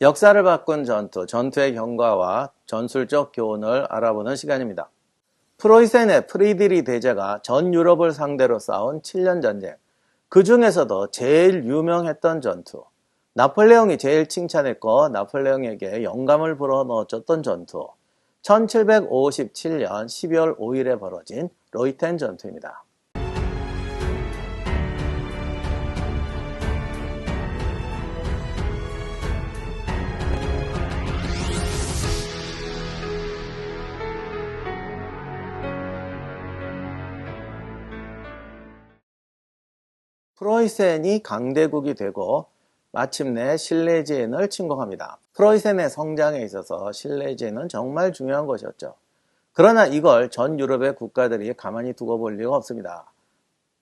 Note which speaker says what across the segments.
Speaker 1: 역사를 바꾼 전투, 전투의 경과와 전술적 교훈을 알아보는 시간입니다. 프로이센의 프리드리 대제가 전 유럽을 상대로 싸운 7년 전쟁, 그 중에서도 제일 유명했던 전투, 나폴레옹이 제일 칭찬했고 나폴레옹에게 영감을 불어넣어줬던 전투, 1757년 12월 5일에 벌어진 로이텐 전투입니다. 프로이센이 강대국이 되고 마침내 실레지엔을 침공합니다. 프로이센의 성장에 있어서 실레지엔은 정말 중요한 것이었죠. 그러나 이걸 전 유럽의 국가들이 가만히 두고 볼 리가 없습니다.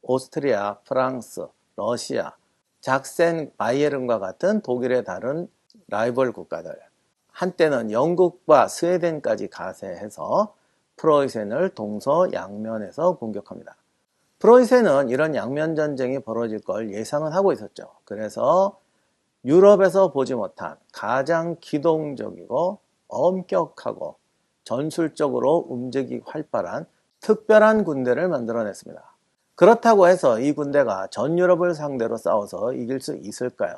Speaker 1: 오스트리아, 프랑스, 러시아, 작센 바이에른과 같은 독일의 다른 라이벌 국가들, 한때는 영국과 스웨덴까지 가세해서 프로이센을 동서양면에서 공격합니다. 프로이센은 이런 양면전쟁이 벌어질 걸 예상은 하고 있었죠. 그래서 유럽에서 보지 못한 가장 기동적이고 엄격하고 전술적으로 움직이기 활발한 특별한 군대를 만들어냈습니다. 그렇다고 해서 이 군대가 전 유럽을 상대로 싸워서 이길 수 있을까요?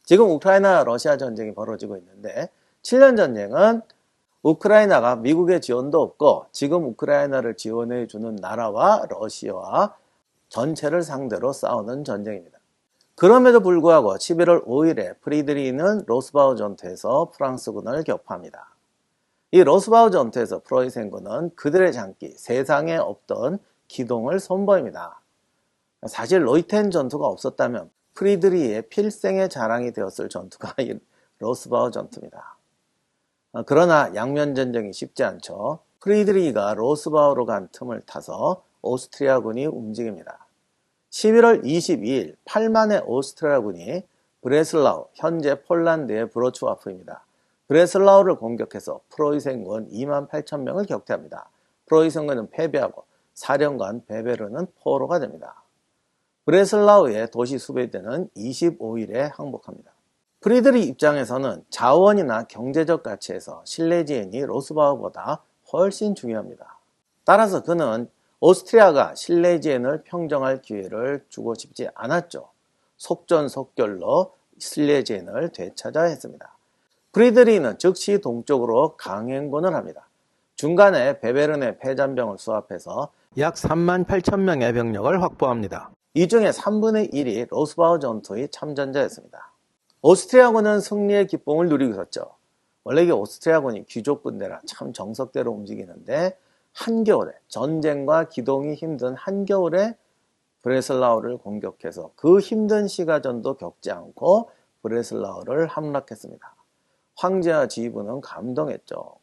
Speaker 1: 지금 우크라이나 러시아 전쟁이 벌어지고 있는데 7년 전쟁은 우크라이나가 미국의 지원도 없고 지금 우크라이나를 지원해 주는 나라와 러시아와 전체를 상대로 싸우는 전쟁입니다. 그럼에도 불구하고 11월 5일에 프리드리히는 로스바우 전투에서 프랑스군을 격파합니다. 이 로스바우 전투에서 프로이센군은 그들의 장기, 세상에 없던 기동을 선보입니다. 사실 로이텐 전투가 없었다면 프리드리히의 필생의 자랑이 되었을 전투가 이 로스바우 전투입니다. 그러나 양면전쟁이 쉽지 않죠. 프리드리히가 로스바우로 간 틈을 타서 오스트리아군이 움직입니다. 11월 22일 8만의 오스트리아군이 브레슬라우, 현재 폴란드의 브로츠와프입니다. 브레슬라우를 공격해서 프로이센군 2만 8천 명을 격퇴합니다. 프로이센군은 패배하고 사령관 베베르는 포로가 됩니다. 브레슬라우의 도시 수베드는 25일에 항복합니다. 프리드리히 입장에서는 자원이나 경제적 가치에서 실레지엔이 로스바우보다 훨씬 중요합니다. 따라서 그는 오스트리아가 실레지엔을 평정할 기회를 주고 싶지 않았죠. 속전속결로 실레지엔을 되찾아야 했습니다. 프리드리히는 즉시 동쪽으로 강행군을 합니다. 중간에 베베른의 패잔병을 수합해서 약 3만 8천 명의 병력을 확보합니다. 이 중에 3분의 1이 로스바우 전투의 참전자였습니다. 오스트리아군은 승리의 기쁨을 누리고 있었죠. 원래 이게 오스트리아군이 귀족군대라 참 정석대로 움직이는데 한겨울에 전쟁과 기동이 힘든 한겨울에 브레슬라우를 공격해서 그 힘든 시가전도 겪지 않고 브레슬라우를 함락했습니다. 황제와 지휘부는 감동했죠.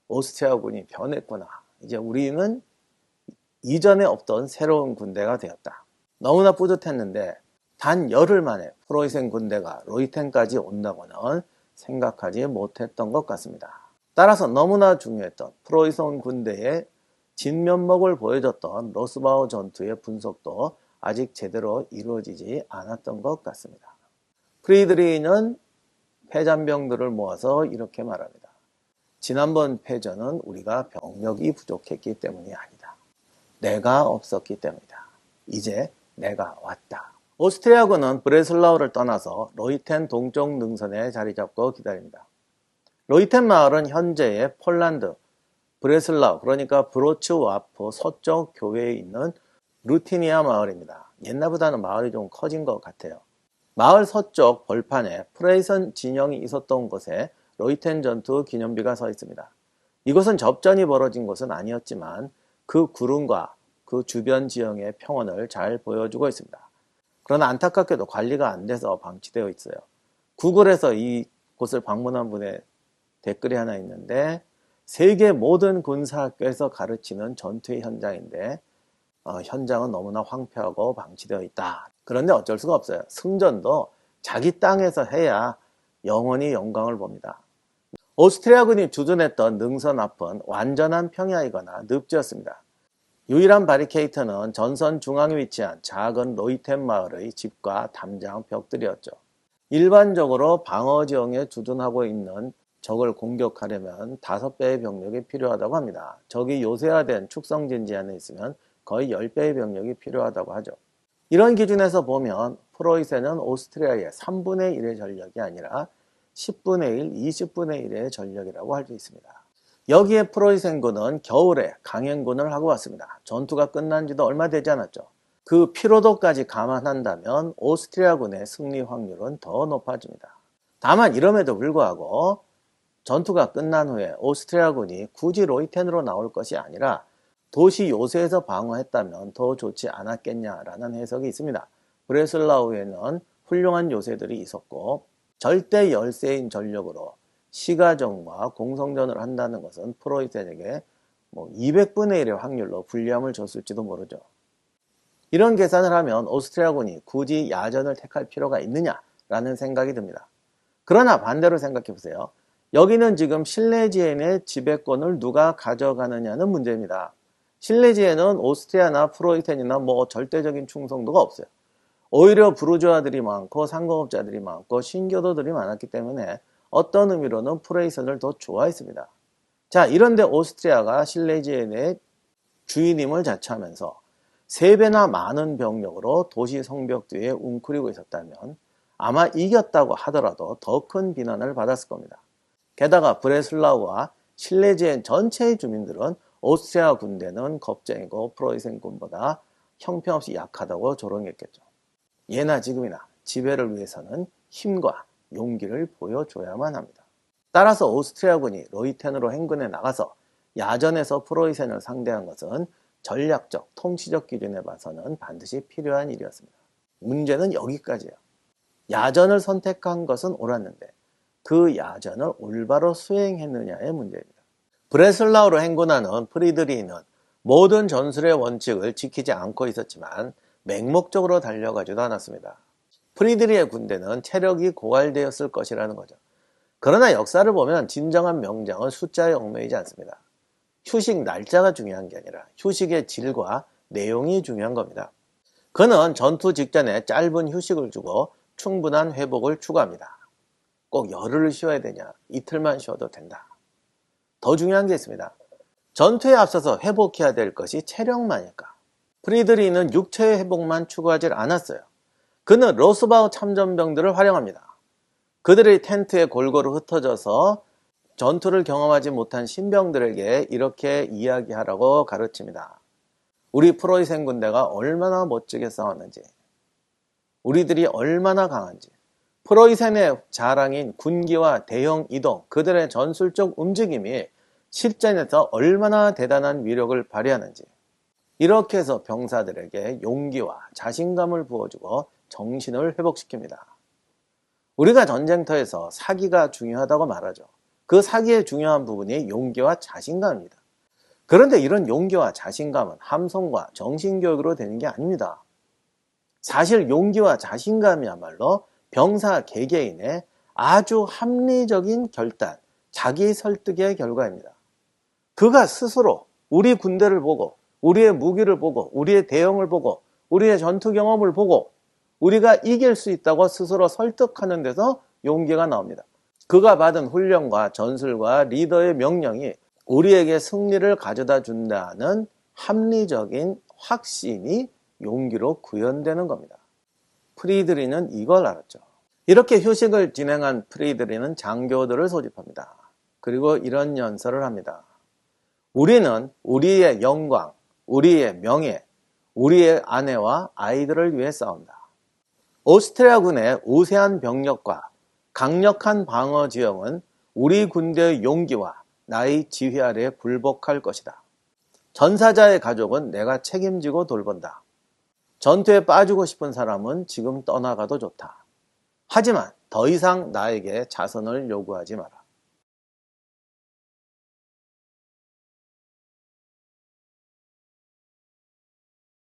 Speaker 1: 오스트리아군이 변했구나. 이제 우리는 이전에 없던 새로운 군대가 되었다. 너무나 뿌듯했는데 단 열흘 만에 프로이센 군대가 로이텐까지 온다고는 생각하지 못했던 것 같습니다. 따라서 너무나 중요했던 프로이센 군대의 진면목을 보여줬던 로스바우 전투의 분석도 아직 제대로 이루어지지 않았던 것 같습니다. 프리드리히는 패잔병들을 모아서 이렇게 말합니다. 지난번 패전은 우리가 병력이 부족했기 때문이 아니다. 내가 없었기 때문이다. 이제 내가 왔다. 오스트리아군은 브레슬라우를 떠나서 로이텐 동쪽 능선에 자리 잡고 기다립니다. 로이텐 마을은 현재의 폴란드, 브레슬라우, 그러니까 브로츠와프 서쪽 교외에 있는 루티니아 마을입니다. 옛날보다는 마을이 좀 커진 것 같아요. 마을 서쪽 벌판에 프로이센 진영이 있었던 곳에 로이텐 전투 기념비가 서 있습니다. 이곳은 접전이 벌어진 곳은 아니었지만 그 구름과 그 주변 지형의 평원을 잘 보여주고 있습니다. 그러나 안타깝게도 관리가 안 돼서 방치되어 있어요. 구글에서 이곳을 방문한 분의 댓글이 하나 있는데 세계 모든 군사학교에서 가르치는 전투의 현장인데 현장은 너무나 황폐하고 방치되어 있다. 그런데 어쩔 수가 없어요. 승전도 자기 땅에서 해야 영원히 영광을 봅니다. 오스트리아군이 주둔했던 능선 앞은 완전한 평야이거나 늪지였습니다. 유일한 바리케이트는 전선 중앙에 위치한 작은 로이텐 마을의 집과 담장 벽들이었죠. 일반적으로 방어 지형에 주둔하고 있는 적을 공격하려면 5배의 병력이 필요하다고 합니다. 적이 요새화된 축성진지 안에 있으면 거의 10배의 병력이 필요하다고 하죠. 이런 기준에서 보면 프로이센은 오스트리아의 3분의 1의 전력이 아니라 10분의 1, 20분의 1의 전력이라고 할 수 있습니다. 여기에 프로이센군은 겨울에 강행군을 하고 왔습니다. 전투가 끝난 지도 얼마 되지 않았죠. 그 피로도까지 감안한다면 오스트리아군의 승리 확률은 더 높아집니다. 다만 이럼에도 불구하고 전투가 끝난 후에 오스트리아군이 굳이 로이텐으로 나올 것이 아니라 도시 요새에서 방어했다면 더 좋지 않았겠냐라는 해석이 있습니다. 브레슬라우에는 훌륭한 요새들이 있었고 절대 열세인 전력으로 시가전과 공성전을 한다는 것은 프로이센에게 200분의 1의 확률로 불리함을 줬을지도 모르죠. 이런 계산을 하면 오스트리아군이 굳이 야전을 택할 필요가 있느냐라는 생각이 듭니다. 그러나 반대로 생각해 보세요. 여기는 지금 실레지엔의 지배권을 누가 가져가느냐는 문제입니다. 실레지엔은 오스트리아나 프로이센이나 절대적인 충성도가 없어요. 오히려 부르주아들이 많고 상공업자들이 많고 신교도들이 많았기 때문에 어떤 의미로는 프로이센을 더 좋아했습니다. 자, 이런데 오스트리아가 실레지엔의 주인임을 자처하면서 3배나 많은 병력으로 도시 성벽 뒤에 웅크리고 있었다면 아마 이겼다고 하더라도 더 큰 비난을 받았을 겁니다. 게다가 브레슬라우와 실레지엔 전체의 주민들은 오스트리아 군대는 겁쟁이고 프로이센 군보다 형편없이 약하다고 조롱했겠죠. 예나 지금이나 지배를 위해서는 힘과 용기를 보여줘야만 합니다. 따라서 오스트리아군이 로이텐으로 행군에 나가서 야전에서 프로이센을 상대한 것은 전략적, 통치적 기준에 봐서는 반드시 필요한 일이었습니다. 문제는 여기까지예요. 야전을 선택한 것은 옳았는데 그 야전을 올바로 수행했느냐의 문제입니다. 브레슬라우로 행군하는 프리드리히는 모든 전술의 원칙을 지키지 않고 있었지만 맹목적으로 달려가지도 않았습니다. 프리드리히의 군대는 체력이 고갈되었을 것이라는 거죠. 그러나 역사를 보면 진정한 명장은 숫자에 얽매이지 않습니다. 휴식 날짜가 중요한 게 아니라 휴식의 질과 내용이 중요한 겁니다. 그는 전투 직전에 짧은 휴식을 주고 충분한 회복을 추구합니다. 꼭 열흘을 쉬어야 되냐? 이틀만 쉬어도 된다. 더 중요한 게 있습니다. 전투에 앞서서 회복해야 될 것이 체력만일까? 프리드리히는 육체의 회복만 추구하지 않았어요. 그는 로스바우 참전병들을 활용합니다. 그들의 텐트에 골고루 흩어져서 전투를 경험하지 못한 신병들에게 이렇게 이야기하라고 가르칩니다. 우리 프로이센 군대가 얼마나 멋지게 싸웠는지, 우리들이 얼마나 강한지, 프로이센의 자랑인 군기와 대형 이동, 그들의 전술적 움직임이 실전에서 얼마나 대단한 위력을 발휘하는지, 이렇게 해서 병사들에게 용기와 자신감을 부어주고 정신을 회복시킵니다. 우리가 전쟁터에서 사기가 중요하다고 말하죠. 그 사기의 중요한 부분이 용기와 자신감입니다. 그런데 이런 용기와 자신감은 함성과 정신교육으로 되는 게 아닙니다. 사실 용기와 자신감이야말로 병사 개개인의 아주 합리적인 결단, 자기 설득의 결과입니다. 그가 스스로 우리 군대를 보고 우리의 무기를 보고 우리의 대형을 보고 우리의 전투 경험을 보고 우리가 이길 수 있다고 스스로 설득하는 데서 용기가 나옵니다. 그가 받은 훈련과 전술과 리더의 명령이 우리에게 승리를 가져다 준다는 합리적인 확신이 용기로 구현되는 겁니다. 프리드리히는 이걸 알았죠. 이렇게 휴식을 진행한 프리드리히는 장교들을 소집합니다. 그리고 이런 연설을 합니다. 우리는 우리의 영광, 우리의 명예, 우리의 아내와 아이들을 위해 싸운다. 오스트리아군의 우세한 병력과 강력한 방어 지형은 우리 군대의 용기와 나의 지휘 아래 굴복할 것이다. 전사자의 가족은 내가 책임지고 돌본다. 전투에 빠지고 싶은 사람은 지금 떠나가도 좋다. 하지만 더 이상 나에게 자선을 요구하지 마라.